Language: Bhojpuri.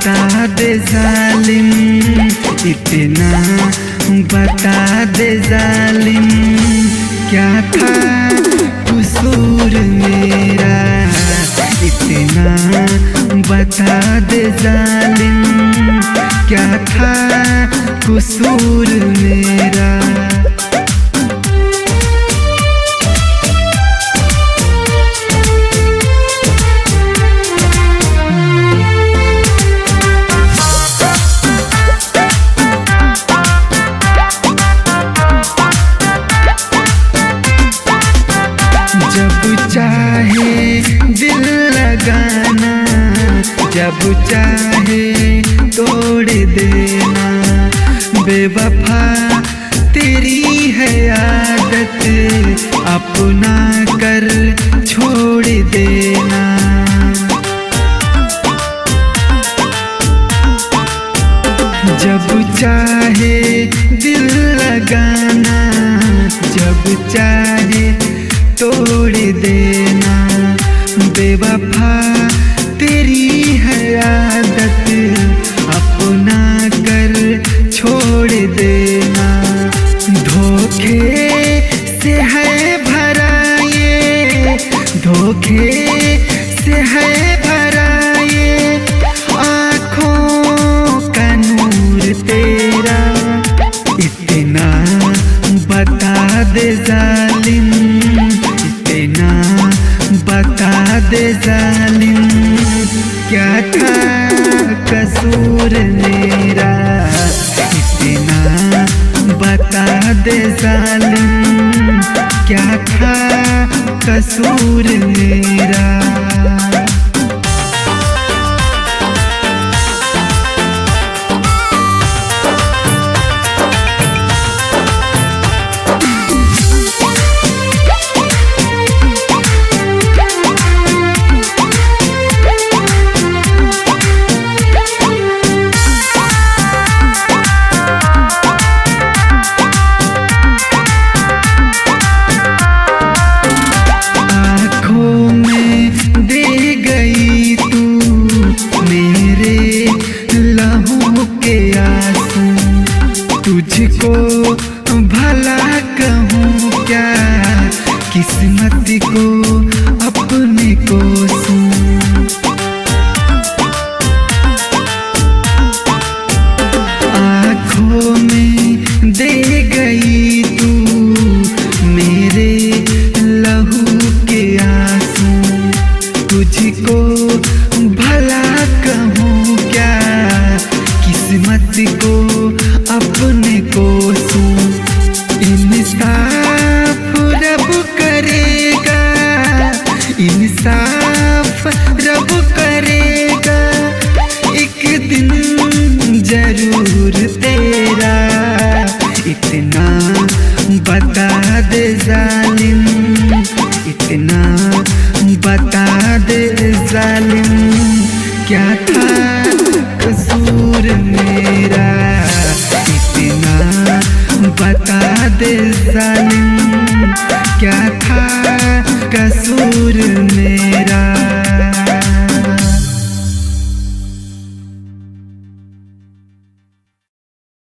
बता दे जालिम, इतना बता दे जालिम, क्या था कसूर मेरा। इतना बता दे जालिम, क्या था कसूर मेरा। जब चाहे दिल लगाना, जब चाहे तोड़ देना, बेवफा तेरी है आदत, अपना कर छोड़ देना। जब चाहे दिल लगाना, जब चाहे तोड़ देना, बेवफा तेरी है आदत, अपना कर छोड़ देना। धोखे से है भरा ये, धोखे से है भरा ये, आँखों का नूर तेरा। इतना बता दे जालिम, इतना बता दे जालिम, क्या था कसूर मेरा। इतना बता दे जालिम, क्या था कसूर मेरा। तुझको भला कहूँ क्या, किस्मत को अपने को सुन। आँखों में दे गई तू मेरे लहू के आंसू, तुझको भला कहूँ क्या, किस्मत को अपने को सुन। इंसाफ रब करेगा, इंसाफ रब करेगा, एक दिन जरूर तेरा। इतना बता दे जालिम, इतना बता दे जालिम, क्या था कसूर मेरा। इतना बता दे जालिम, क्या था कसूर मेरा।